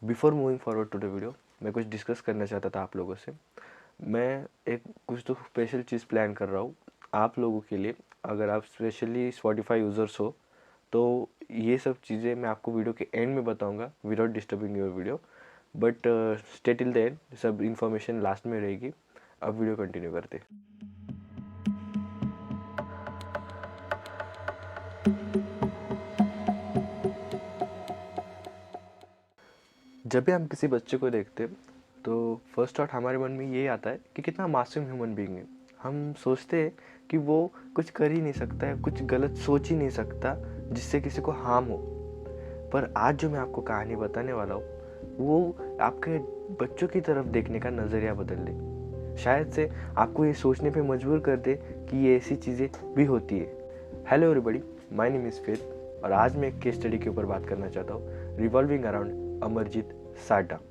Before moving forward to the video, मैं कुछ discuss करना चाहता था आप लोगों से। मैं एक कुछ तो स्पेशल चीज़ प्लान कर रहा हूँ आप लोगों के लिए। अगर आप स्पेशली स्पॉटिफाई यूज़र्स हो तो ये सब चीज़ें मैं आपको वीडियो के एंड में बताऊँगा without disturbing your video, but stay till the end, सब इन्फॉर्मेशन लास्ट में रहेगी। अब वीडियो कंटिन्यू करते। जब भी हम किसी बच्चे को देखते हैं तो फर्स्ट थॉट हमारे मन में ये आता है कि कितना मासूम ह्यूमन बीइंग है। हम सोचते हैं कि वो कुछ कर ही नहीं सकता है, कुछ गलत सोच ही नहीं सकता जिससे किसी को हार्म हो। पर आज जो मैं आपको कहानी बताने वाला हूँ वो आपके बच्चों की तरफ देखने का नज़रिया बदल दे, शायद से आपको ये सोचने पे मजबूर कर दे कि ये ऐसी चीज़ें भी होती है। Hello everybody, my name is faith और आज मैं एक केस स्टडी के ऊपर बात करना चाहता हूँ रिवॉल्विंग अराउंड अमरजीत साडा। तो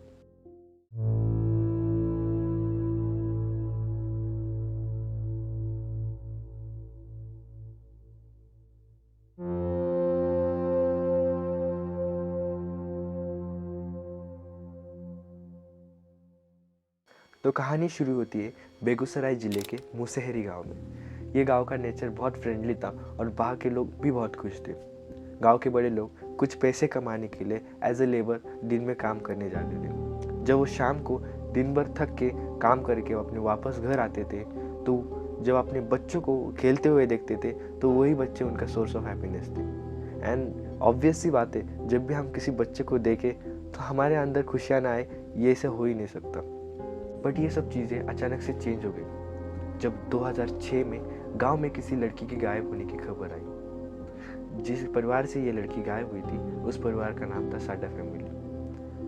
कहानी शुरू होती है बेगूसराय ज़िले के मुसहरी गांव में। ये गांव का नेचर बहुत फ्रेंडली था और वहाँ के लोग भी बहुत खुश थे। गांव के बड़े लोग कुछ पैसे कमाने के लिए एज ए लेबर दिन में काम करने जाते थे। जब वो शाम को दिन भर थक के काम करके वो अपने वापस घर आते थे तो जब अपने बच्चों को खेलते हुए देखते थे तो वही बच्चे उनका सोर्स ऑफ हैप्पीनेस थे। एंड ऑब्वियस सी बात है, जब भी हम किसी बच्चे को देखें तो हमारे अंदर खुशियाँ ना आए, ये ऐसे हो ही नहीं सकता। बट ये सब चीज़ें अचानक से चेंज हो गई जब 2006 में गांव में किसी लड़की के गायब होने की खबर आई। जिस परिवार से ये लड़की गायब हुई थी उस परिवार का नाम था Sada family.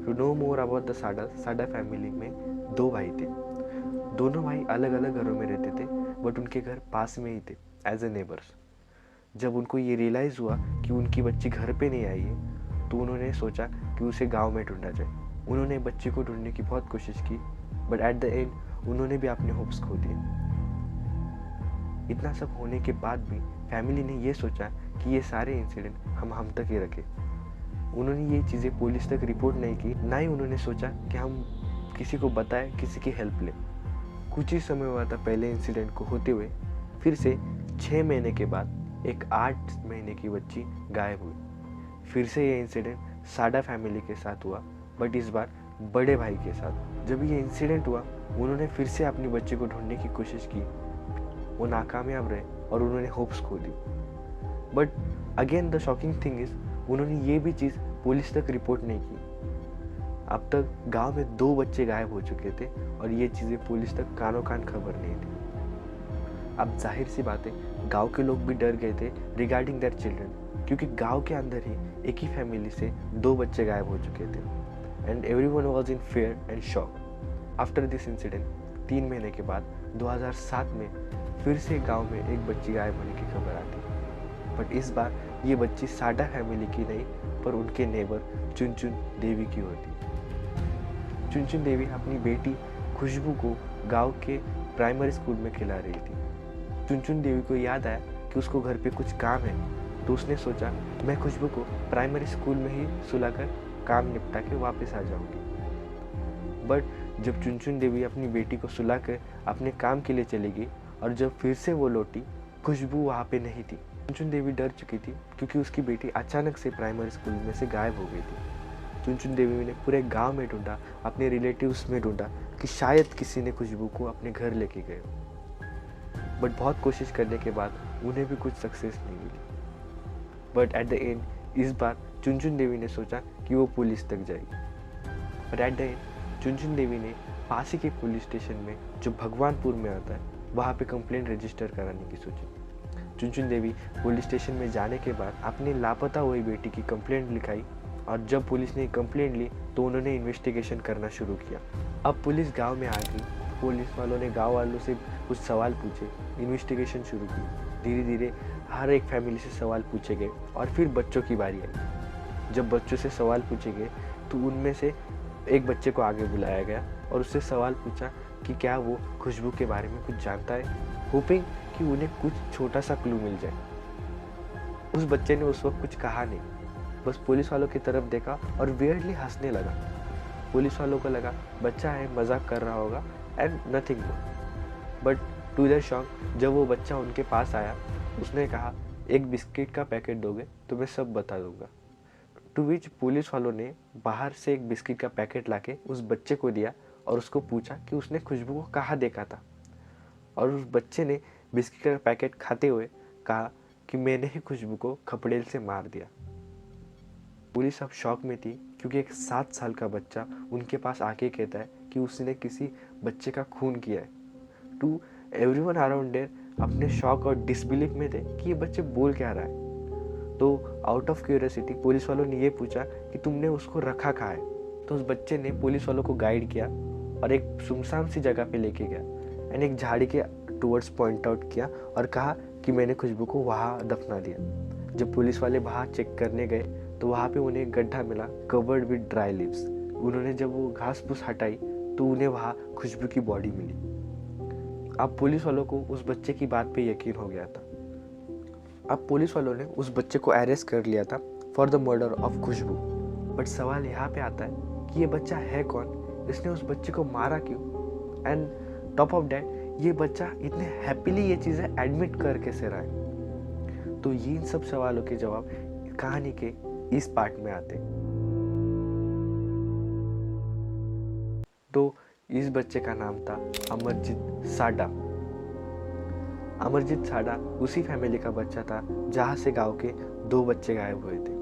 To know more about the Sada family में दो भाई थे। दोनों भाई अलग अलग घरों में रहते थे बट उनके घर पास में ही थे एज ए नेबर्स। जब उनको ये रियलाइज़ हुआ कि उनकी बच्ची घर पे नहीं आई है तो उन्होंने सोचा कि उसे गांव में ढूंढा जाए। उन्होंने बच्ची को ढूंढने की बहुत कोशिश की बट एट द एंड उन्होंने भी अपने होप्स खो दिए। इतना सब होने के बाद भी फैमिली ने ये सोचा कि ये सारे इंसिडेंट हम तक ही रखें। उन्होंने ये चीज़ें पुलिस तक रिपोर्ट नहीं की, ना ही उन्होंने सोचा कि हम किसी को बताएं, किसी की हेल्प लें। कुछ ही समय हुआ था पहले इंसिडेंट को होते हुए, फिर से 6 महीने के बाद एक 8 महीने की बच्ची गायब हुई। फिर से ये इंसिडेंट साडा फैमिली के साथ हुआ बट इस बार बड़े भाई के साथ। जब ये इंसिडेंट हुआ उन्होंने फिर से अपनी बच्ची को ढूंढने की कोशिश की, वो नाकामयाब रहे और उन्होंने होप्स खो दी। But again the shocking thing is उन्होंने ये भी चीज़ पुलिस तक रिपोर्ट नहीं की। अब तक गांव में 2 बच्चे गायब हो चुके थे और ये चीज़ें पुलिस तक कानों कान खबर नहीं थी। अब जाहिर सी बात है, गाँव के लोग भी डर गए थे रिगार्डिंग दैट चिल्ड्रन, क्योंकि गाँव के अंदर ही एक ही फैमिली से 2 बच्चे गायब हो चुके थे and everyone was in fair and shock. After this incident 3 महीने के बाद 2007 में फिर से गांव में एक बच्ची गायब होने की खबर आती। बट इस बार ये बच्ची साडा फैमिली की नहीं पर उनके नेबर चुनचुन देवी की होती। चुनचुन देवी अपनी बेटी खुशबू को गांव के प्राइमरी स्कूल में खिला रही थी। चुनचुन देवी को याद आया कि उसको घर पे कुछ काम है तो उसने सोचा मैं खुशबू को प्राइमरी स्कूल में ही सुलाकर काम निपटा के वापस आ जाऊंगी। बट जब चुनचुन देवी अपनी बेटी को सुलाकर अपने काम के लिए चली गई और जब फिर से वो लौटी, खुशबू वहाँ पे नहीं थी। चुनचुन देवी डर चुकी थी क्योंकि उसकी बेटी अचानक से प्राइमरी स्कूल में से गायब हो गई थी। चुनचुन देवी ने पूरे गांव में ढूंढा, अपने रिलेटिव्स में ढूंढा कि शायद किसी ने खुशबू को अपने घर लेके गए। बट बहुत कोशिश करने के बाद उन्हें भी कुछ सक्सेस नहीं मिली। बट एट द एंड इस बार चुनचुन देवी ने सोचा कि वो पुलिस तक जाएगी। But at the end Chunchun Devi ने पास ही के पुलिस स्टेशन में जो भगवानपुर में आता है वहाँ पे कंप्लेंट रजिस्टर कराने की सोची। चुनचुन देवी पुलिस स्टेशन में जाने के बाद अपनी लापता हुई बेटी की कंप्लेंट लिखाई और जब पुलिस ने कंप्लेंट ली तो उन्होंने इन्वेस्टिगेशन करना शुरू किया। अब पुलिस गांव में आ गई, पुलिस वालों ने गांव वालों से कुछ सवाल पूछे, इन्वेस्टिगेशन शुरू की। धीरे धीरे हर एक फैमिली से सवाल पूछे गए और फिर बच्चों की बारी आई। जब बच्चों से सवाल पूछे गए तो उनमें से एक बच्चे को आगे बुलाया गया और उससे सवाल पूछा कि क्या वो खुशबू के बारे में कुछ जानता है, होपिंग कि उन्हें कुछ छोटा सा क्लू मिल जाए। उस बच्चे ने उस वक्त कुछ कहा नहीं, बस पुलिस वालों की तरफ देखा और वियर्डली हंसने लगा। पुलिस वालों को लगा बच्चा है, मजाक कर रहा होगा and nothing more. But to their shock जब वो बच्चा उनके पास आया, उसने कहा एक बिस्किट का पैकेट दोगे तो मैं सब बता दूंगा। टू विच पुलिस वालों ने बाहर से एक बिस्किट का पैकेट लाके उस बच्चे को दिया और उसको पूछा कि उसने खुशबू को कहाँ देखा था। और उस बच्चे ने बिस्किट का पैकेट खाते हुए कहा कि मैंने ही खुशबू को खपड़ेल से मार दिया। पुलिस अब शॉक में थी क्योंकि एक 7 साल का बच्चा उनके पास आके कहता है कि उसने किसी बच्चे का खून किया है। टू एवरीवन अराउंड देयर अपने शॉक और डिसबिलीफ में थे कि ये बच्चे बोल क्या रहा है। तो आउट ऑफ क्यूरियोसिटी पुलिस वालों ने ये पूछा कि तुमने उसको रखा कहाँ है। तो उस बच्चे ने पुलिस वालों को गाइड किया और एक सुनसान सी जगह पे लेके गया एंड एक झाड़ी के टुवर्ड्स पॉइंट आउट किया और कहा कि मैंने खुशबू को वहाँ दफना दिया। जब पुलिस वाले वहाँ चेक करने गए तो वहाँ पे उन्हें एक गड्ढा मिला कवर्ड विद ड्राई लीव्स। उन्होंने जब वो घास फूस हटाई तो उन्हें वहाँ खुशबू की बॉडी मिली। अब पुलिस वालों को उस बच्चे की बात पे यकीन हो गया था। अब पुलिस वालों ने उस बच्चे को अरेस्ट कर लिया था for the murder of Khushbu. But सवाल यहाँ पे आता है कि ये बच्चा है कौन, इसने उस बच्चे को मारा क्यों, एंड टॉप ऑफ दैट ये बच्चा इतने हैप्पीली ये चीज़ें एडमिट कर कैसे रहा है। तो ये इन सब सवालों के जवाब कहानी के इस पार्ट में आते। तो इस बच्चे का नाम था अमरजीत साडा। अमरजीत साडा उसी फैमिली का बच्चा था जहाँ से गांव के 2 बच्चे गायब हुए थे।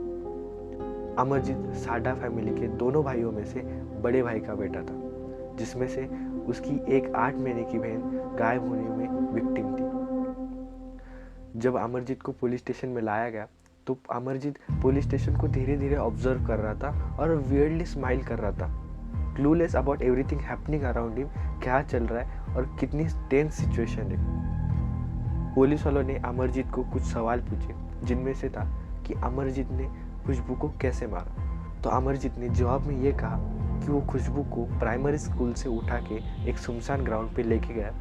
अमरजीत साडा फैमिली के दोनों भाइयों में से बड़े भाई का बेटा था, जिसमें से उसकी एक 8 महीने की बहन गायब होने में विक्टिम थी। जब अमरजीत को पुलिस स्टेशन में लाया गया तो अमरजीत पुलिस स्टेशन को धीरे धीरे ऑब्जर्व कर रहा था और वियर्डली स्माइल कर रहा था, clueless about everything happening around him, क्या चल रहा है और कितनी टेंस सिचुएशन है। पुलिस वालों ने अमरजीत को कुछ सवाल पूछे, जिनमें से था कि अमरजीत ने खुशबू को कैसे मारा। तो अमरजीत ने जवाब में ये कहा कि वो खुशबू को प्राइमरी स्कूल से उठा के एक सुनसान ग्राउंड पे लेके गया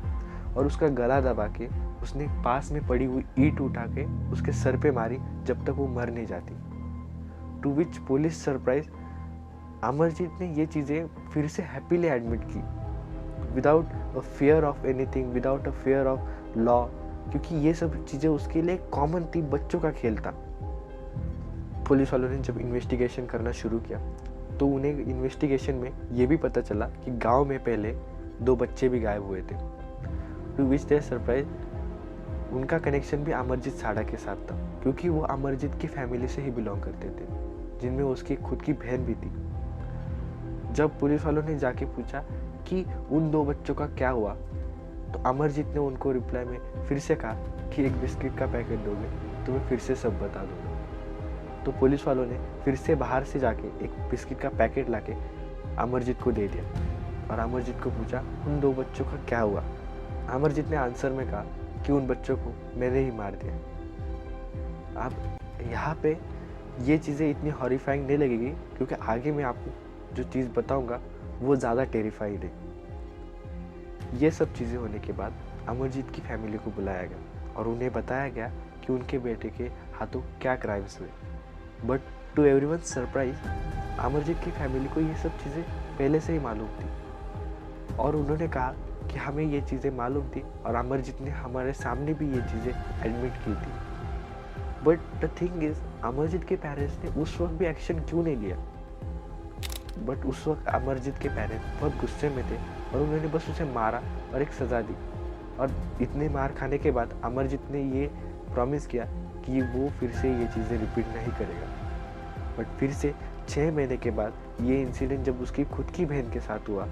और उसका गला दबा के उसने पास में पड़ी हुई ईंट उठा के उसके सर पे मारी जब तक वो मर नहीं जाती। To which police surprise Amarjeet ने ये चीज़ें फिर से हैप्पीली एडमिट की without a fear of anything, without a fear of law, क्योंकि ये सब चीज़ें उसके लिए कॉमन थी, बच्चों का खेल था। पुलिस वालों ने जब इन्वेस्टिगेशन करना शुरू किया तो उन्हें इन्वेस्टिगेशन में ये भी पता चला कि गांव में पहले 2 बच्चे भी गायब हुए थे। टू विच देयर सरप्राइज उनका कनेक्शन भी अमरजीत साडा के साथ था, क्योंकि वो अमरजीत की फैमिली से ही बिलोंग करते थे, जिनमें उसकी खुद की बहन भी थी। जब पुलिस वालों ने जाके पूछा कि उन 2 बच्चों का क्या हुआ, तो अमरजीत ने उनको रिप्लाई में फिर से कहा कि एक बिस्किट का पैकेट दोगे तो मैं फिर से सब बता दूंगा। तो पुलिस वालों ने फिर से बाहर से जाके एक बिस्किट का पैकेट लाके अमरजीत को दे दिया और अमरजीत को पूछा उन 2 बच्चों का क्या हुआ। अमरजीत ने आंसर में कहा कि उन बच्चों को मैंने ही मार दिया। अब यहाँ पे ये चीज़ें इतनी हॉरिफाइंग नहीं लगेगी, क्योंकि आगे मैं आपको जो चीज़ बताऊंगा वो ज़्यादा टेरिफाइड है। ये सब चीज़ें होने के बाद अमरजीत की फैमिली को बुलाया गया और उन्हें बताया गया कि उनके बेटे के हाथों क्या क्राइम्स हुए। But to everyone surprise Amarjeet की फैमिली को ये सब चीज़ें पहले से ही मालूम थी और उन्होंने कहा कि हमें ये चीज़ें मालूम थी और अमरजीत ने हमारे सामने भी ये चीज़ें एडमिट की थी। But the thing is Amarjeet के पेरेंट्स ने उस वक्त भी एक्शन क्यों नहीं लिया। बट उस वक्त अमरजीत के पेरेंट्स बहुत गुस्से में थे और उन्होंने बस उसे मारा और एक सज़ा दी। और इतने मार खाने के बाद अमरजीत ने ये प्रॉमिस किया कि वो फिर से ये चीज़ें रिपीट नहीं करेगा। बट फिर से 6 महीने के बाद ये इंसिडेंट जब उसकी खुद की बहन के साथ हुआ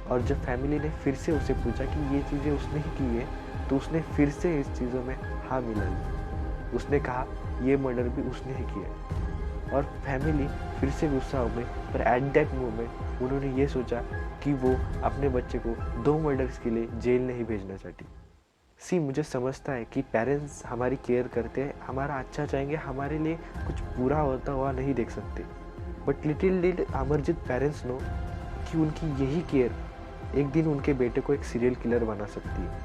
और जब फैमिली ने फिर से उसे पूछा कि ये चीज़ें उसने ही की है, तो उसने फिर से इस चीज़ों में हाँ मिला ली। उसने कहा ये मर्डर भी उसने ही किया और फैमिली फिर से गुस्सा हो गई। पर एट दैट मोमेंट उन्होंने ये सोचा कि वो अपने बच्चे को 2 मर्डर्स के लिए जेल नहीं भेजना चाहती। मुझे समझता है कि पेरेंट्स हमारी केयर करते हैं, हमारा अच्छा चाहेंगे, हमारे लिए कुछ बुरा होता हुआ नहीं देख सकते। But little did Amarjeet parents know कि उनकी यही केयर एक दिन उनके बेटे को एक सीरियल किलर बना सकती है।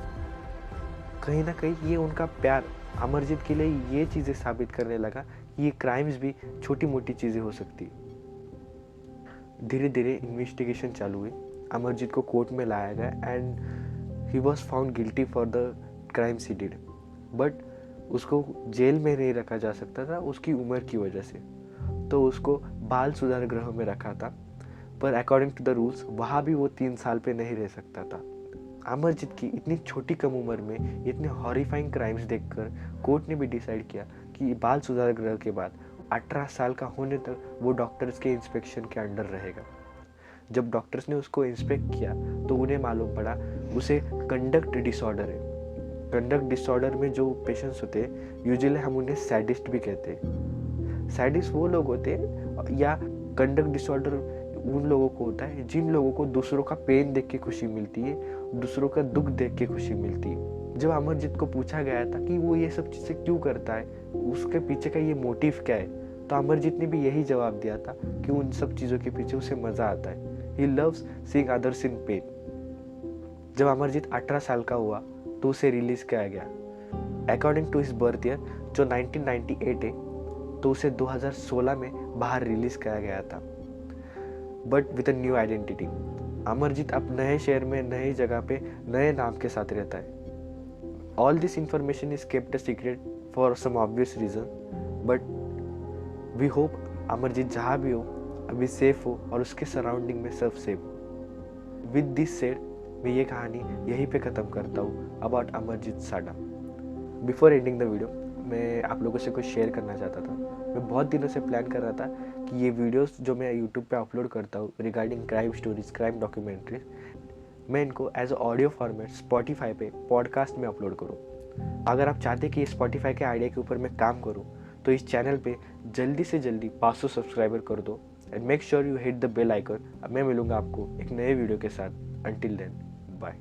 कहीं ना कहीं ये उनका प्यार अमरजीत के लिए ये चीज़ें साबित करने लगा कि ये क्राइम्स भी छोटी मोटी चीज़ें हो सकती है। धीरे धीरे इन्वेस्टिगेशन चालू हुई, अमरजीत को कोर्ट में लाया गया and he was found guilty for the crimes he did. But उसको जेल में नहीं रखा जा सकता था उसकी उम्र की वजह से, तो उसको बाल सुधार गृह में रखा था। पर अकॉर्डिंग टू द रूल्स वहाँ भी वो 3 साल पे नहीं रह सकता था। अमरजीत की इतनी छोटी कम उम्र में इतने हॉरिफाइंग क्राइम्स देखकर कोर्ट ने भी डिसाइड किया कि बाल सुधार गृह के बाद 18 साल का होने तक वो डॉक्टर्स के इंस्पेक्शन के अंडर रहेगा। जब डॉक्टर्स ने उसको इंस्पेक्ट किया तो उन्हें मालूम पड़ा उसे कंडक्ट डिसऑर्डर है। कंडक्ट डिसऑर्डर में जो पेशेंट्स होते हैं यूजुअली हम उन्हें सैडिस्ट भी कहते हैं। सैडिस्ट वो लोग होते हैं या कंडक्ट डिसऑर्डर उन लोगों को होता है जिन लोगों को दूसरों का पेन देख के खुशी मिलती है, दूसरों का दुख देख के खुशी मिलती है। जब अमरजीत को पूछा गया था कि वो ये सब चीज़ें क्यों करता है, उसके पीछे का ये मोटिव क्या है, तो अमरजीत ने भी यही जवाब दिया था कि उन सब चीज़ों के पीछे उसे मज़ा आता है। He loves seeing others in pen. जब अमरजीत 18 साल का हुआ तो उसे रिलीज किया गया। According to his birth year जो 1998 है, तो उसे 2016 में बाहर रिलीज किया गया था, but with a new identity. Amarjeet अब नए शहर में नई जगह पे नए नाम के साथ रहता है। All this information is kept a secret for some obvious reason, but we hope Amarjeet जहाँ भी हो अभी सेफ हो और उसके सराउंडिंग में सब सेफ। विद दिस सेड मैं ये कहानी यहीं पे ख़त्म करता हूँ अबाउट अमरजीत साडा। बिफोर एंडिंग द वीडियो मैं आप लोगों से कुछ शेयर करना चाहता था। मैं बहुत दिनों से प्लान कर रहा था कि ये वीडियोस जो मैं यूट्यूब पे अपलोड करता हूँ regarding crime stories, crime documentaries, मैं इनको as a audio format Spotify पे पॉडकास्ट में अपलोड करूँ। अगर आप चाहते कि स्पॉटिफाई के आइडिया के ऊपर मैं काम करूँ तो इस चैनल पे जल्दी से जल्दी 500 सब्सक्राइबर कर दो and make sure you hit the bell icon. अब मैं मिलूँगा आपको एक नए वीडियो के साथ। Until then, bye.